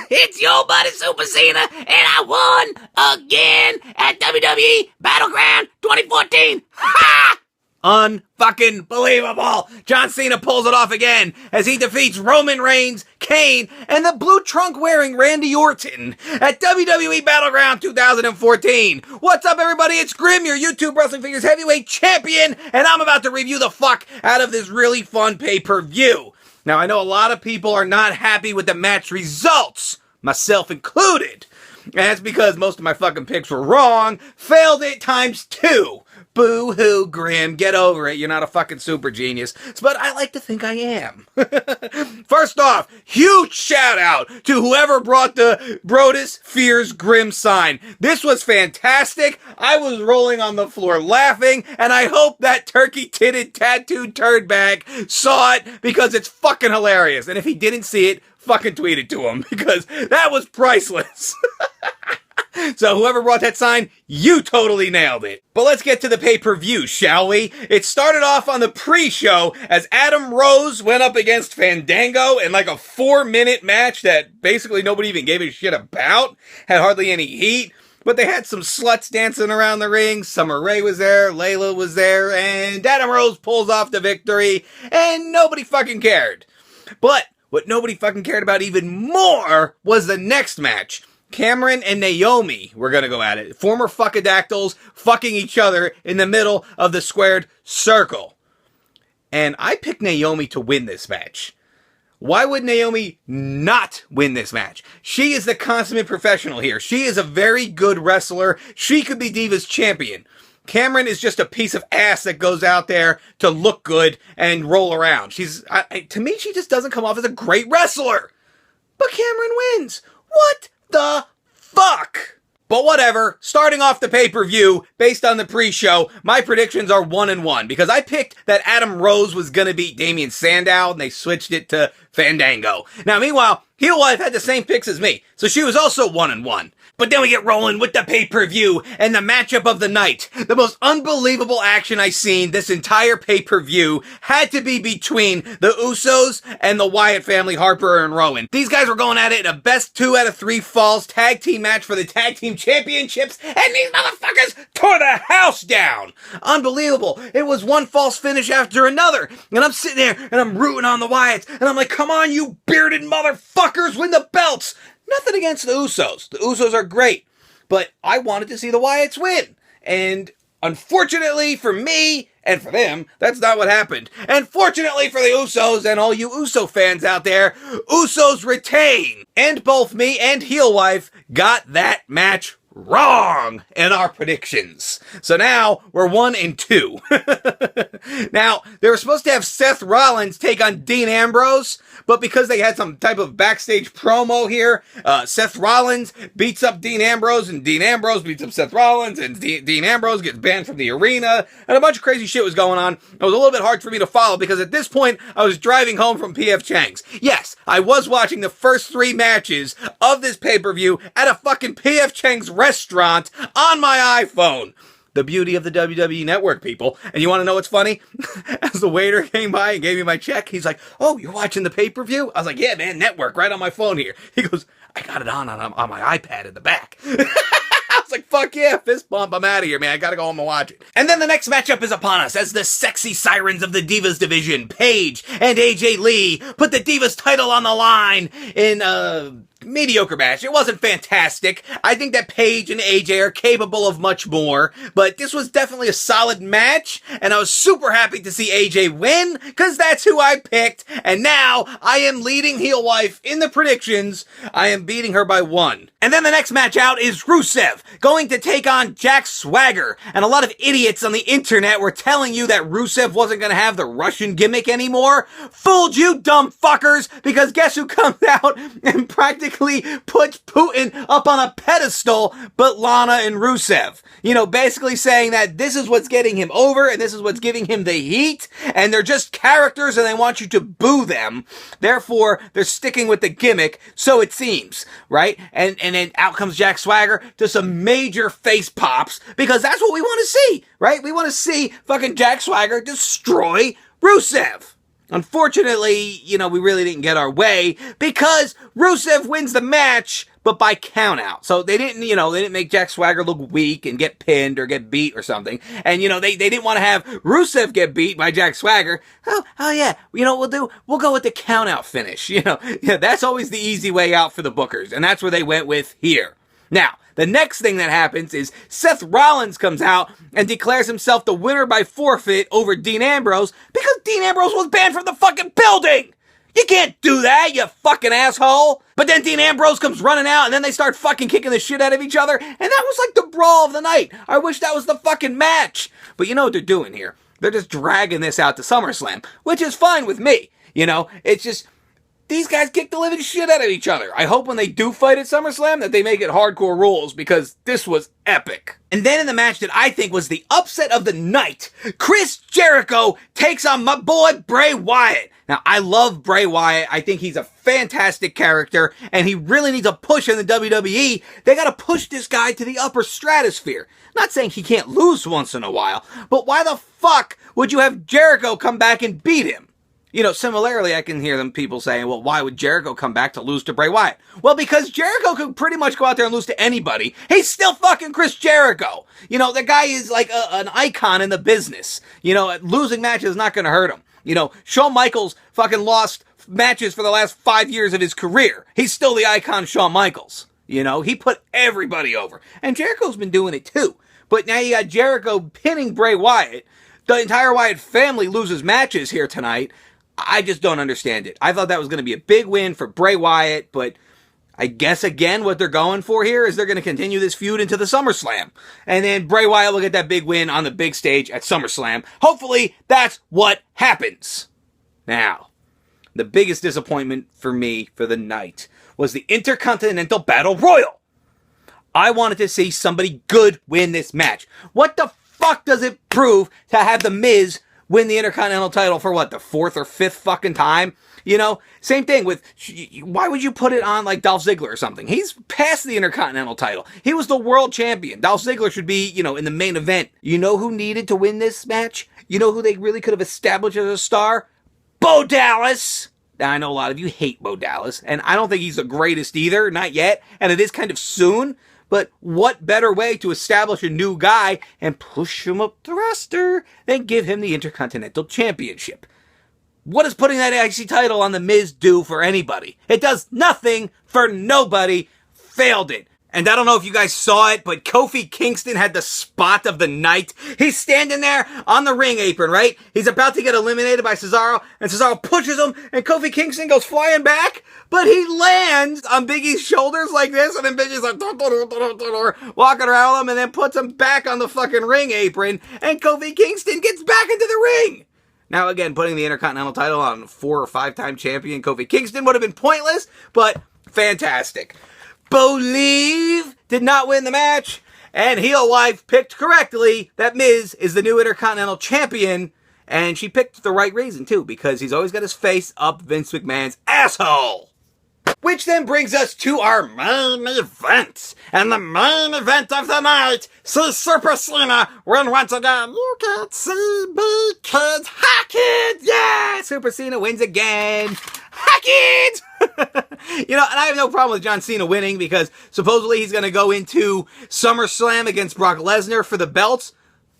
It's your buddy Super Cena, and I won again at WWE BATTLEGROUND 2014. Ha! Unfucking believable! John Cena pulls it off again as he defeats Roman Reigns, Kane, and the blue trunk wearing Randy Orton at WWE BATTLEGROUND 2014. What's up, everybody? It's Grim, your YouTube Wrestling Figures Heavyweight Champion, and I'm about to review the fuck out of this really fun pay-per-view. Now, I know a lot of people are not happy with the match results, myself included. And that's because most of my fucking picks were wrong. Failed it times 2. Boo-hoo, Grim. Get over it. You're not a fucking super genius. But I like to think I am. First off, huge shout out to whoever brought the BRODUS FEARS GRIM sign. This was fantastic. I was rolling on the floor laughing, and I hope that turkey-titted tattooed turd bag saw it because it's fucking hilarious. And if he didn't see it, fucking tweet it to him because that was priceless. So whoever brought that sign, you totally nailed it. But let's get to the pay-per-view, shall we? It started off on the pre-show as Adam Rose went up against Fandango in like a 4-minute match that basically nobody even gave a shit about. Had hardly any heat. But they had some sluts dancing around the ring. Summer Rae was there, Layla was there, and Adam Rose pulls off the victory, and nobody fucking cared. But what nobody fucking cared about even more was the next match. Cameron and Naomi were gonna go at it. Former fuckadactyls fucking each other in the middle of the squared circle. And I picked Naomi to win this match. Why would Naomi not win this match? She is the consummate professional here. She is a very good wrestler. She could be Divas champion. Cameron is just a piece of ass that goes out there to look good and roll around. To me, she just doesn't come off as a great wrestler. But Cameron wins. What the fuck? But whatever, starting off the pay-per-view, based on the pre-show, my predictions are 1-1, because I picked that Adam Rose was gonna beat Damien Sandow, and they switched it to Fandango. Now, meanwhile, Heel Wife had the same picks as me, so she was also 1-1. But then we get rolling with the pay-per-view and the matchup of the night. The most unbelievable action I've seen this entire pay-per-view had to be between the Usos and the Wyatt family, Harper and Rowan. These guys were going at it in a best 2 out of 3 falls tag team match for the tag team championships, and these motherfuckers tore the house down. Unbelievable. It was one false finish after another. And I'm sitting there and I'm rooting on the Wyatts, and I'm like, come on, you bearded motherfuckers, win the belts. Nothing against the Usos. The Usos are great. But I wanted to see the Wyatts win. And unfortunately for me, and for them, that's not what happened. And fortunately for the Usos and all you Uso fans out there, Usos retain. And both me and Heel Wife got that match wrong in our predictions. So now we're 1-2. Now, they were supposed to have Seth Rollins take on Dean Ambrose, but because they had some type of backstage promo here, Seth Rollins beats up Dean Ambrose, and Dean Ambrose beats up Seth Rollins, and Dean Ambrose gets banned from the arena, and a bunch of crazy shit was going on. It was a little bit hard for me to follow because at this point, I was driving home from P.F. Chang's. Yes, I was watching the first 3 matches of this pay-per-view at a fucking P.F. Chang's restaurant on my iPhone. The beauty of the WWE Network, people. And you want to know what's funny? As the waiter came by and gave me my check, he's like, oh, you're watching the pay-per-view? I was like, yeah, man, network, right on my phone here. He goes, I got it on my iPad in the back. I was like, fuck yeah, fist bump, I'm out of here, man. I gotta go home and watch it. And then the next matchup is upon us as the sexy sirens of the Divas division, Paige and AJ Lee, put the Divas title on the line in mediocre match. It wasn't fantastic. I think that Paige and AJ are capable of much more, but this was definitely a solid match, and I was super happy to see AJ win, because that's who I picked, and now I am leading Heel Wife in the predictions. I am beating her by 1. And then the next match out is Rusev going to take on Jack Swagger, and a lot of idiots on the internet were telling you that Rusev wasn't going to have the Russian gimmick anymore. Fooled you, dumb fuckers, because guess who comes out and practically puts Putin up on a pedestal but Lana and Rusev. You know, basically saying that this is what's getting him over and this is what's giving him the heat, and they're just characters and they want you to boo them. Therefore, they're sticking with the gimmick, so it seems, right? And then out comes Jack Swagger to some major face pops, because that's what we want to see, right? We want to see fucking Jack Swagger destroy Rusev. Unfortunately, we really didn't get our way because Rusev wins the match, but by countout. So they didn't, they didn't make Jack Swagger look weak and get pinned or get beat or something. And, they didn't want to have Rusev get beat by Jack Swagger. Oh yeah, we'll go with the countout finish. That's always the easy way out for the bookers. And that's where they went with here. Now, the next thing that happens is Seth Rollins comes out and declares himself the winner by forfeit over Dean Ambrose because Dean Ambrose was banned from the fucking building. You can't do that, you fucking asshole. But then Dean Ambrose comes running out and then they start fucking kicking the shit out of each other. And that was like the brawl of the night. I wish that was the fucking match. But you know what they're doing here? They're just dragging this out to SummerSlam, which is fine with me. It's just... these guys kick the living shit out of each other. I hope when they do fight at SummerSlam that they make it hardcore rules because this was epic. And then in the match that I think was the upset of the night, Chris Jericho takes on my boy Bray Wyatt. Now, I love Bray Wyatt. I think he's a fantastic character and he really needs a push in the WWE. They gotta push this guy to the upper stratosphere. Not saying he can't lose once in a while, but why the fuck would you have Jericho come back and beat him? Similarly, I can hear people saying, well, why would Jericho come back to lose to Bray Wyatt? Well, because Jericho could pretty much go out there and lose to anybody. He's still fucking Chris Jericho. The guy is like an icon in the business. Losing matches is not going to hurt him. Shawn Michaels fucking lost matches for the last 5 years of his career. He's still the icon Shawn Michaels. He put everybody over. And Jericho's been doing it too. But now you got Jericho pinning Bray Wyatt. The entire Wyatt family loses matches here tonight. I just don't understand it. I thought that was going to be a big win for Bray Wyatt, but I guess again what they're going for here is they're going to continue this feud into the SummerSlam. And then Bray Wyatt will get that big win on the big stage at SummerSlam. Hopefully that's what happens. Now, the biggest disappointment for me for the night was the Intercontinental Battle Royal. I wanted to see somebody good win this match. What the fuck does it prove to have The Miz win the Intercontinental title for what, the 4th or 5th fucking time? Same thing with, why would you put it on like Dolph Ziggler or something? He's past the Intercontinental title. He was the world champion. Dolph Ziggler should be, in the main event. You know who needed to win this match? You know who they really could have established as a star? Bo Dallas. Now, I know a lot of you hate Bo Dallas, and I don't think he's the greatest either, not yet, and it is kind of soon. But what better way to establish a new guy and push him up the roster than give him the Intercontinental Championship? What does putting that IC title on The Miz do for anybody? It does nothing for nobody. Failed it. And I don't know if you guys saw it, but Kofi Kingston had the spot of the night. He's standing there on the ring apron, right? He's about to get eliminated by Cesaro, and Cesaro pushes him, and Kofi Kingston goes flying back, but he lands on Big E's shoulders like this, and then Big E's like, walking around him, and then puts him back on the fucking ring apron, and Kofi Kingston gets back into the ring. Now, again, putting the Intercontinental title on 4 or 5-time champion Kofi Kingston would have been pointless, but fantastic. Believe did not win the match, and Heel Wife picked correctly that Miz is the new Intercontinental Champion, and she picked the right reason too, because he's always got his face up Vince McMahon's asshole. Which then brings us to our main event. And the main event of the night sees Super Cena win once again. You can't see me, kids. Ha, kids! Yeah! Super Cena wins again. Ha, kids! And I have no problem with John Cena winning because supposedly he's going to go into SummerSlam against Brock Lesnar for the belts.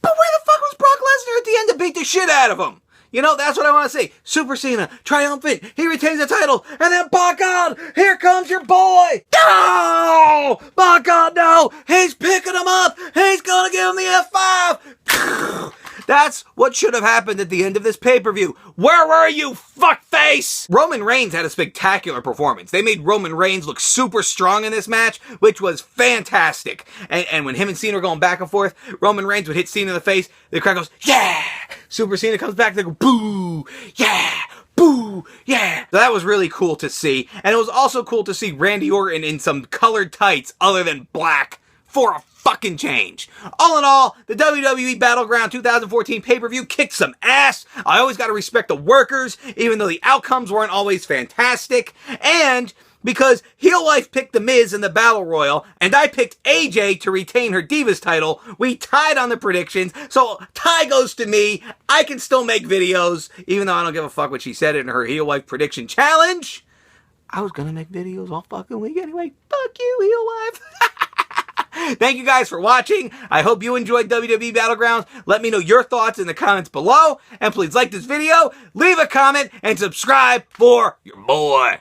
But where the fuck was Brock Lesnar at the end to beat the shit out of him? That's what I want to see. Super Cena, triumphant, he retains the title, and then, by God, here comes your boy! No! By God, no! He's picking him up! He's gonna give him the F5! That's what should have happened at the end of this pay-per-view. Where were you, fuckface? Roman Reigns had a spectacular performance. They made Roman Reigns look super strong in this match, which was fantastic. And when him and Cena were going back and forth, Roman Reigns would hit Cena in the face, the crowd goes, yeah! Super Cena comes back, they go, boo! Yeah! Boo! Yeah! So that was really cool to see. And it was also cool to see Randy Orton in some colored tights other than black for a fucking change. All in all, the WWE Battleground 2014 pay-per-view kicked some ass. I always gotta respect the workers, even though the outcomes weren't always fantastic. And because heel wife picked The Miz in the Battle Royal, and I picked AJ to retain her Divas title. We tied on the predictions, so tie goes to me. I can still make videos, even though I don't give a fuck what she said in her heel wife prediction challenge. I was gonna make videos all fucking week anyway. Fuck you, heel wife. Thank you guys for watching. I hope you enjoyed WWE Battlegrounds. Let me know your thoughts in the comments below. And please like this video, leave a comment, and subscribe for your boy.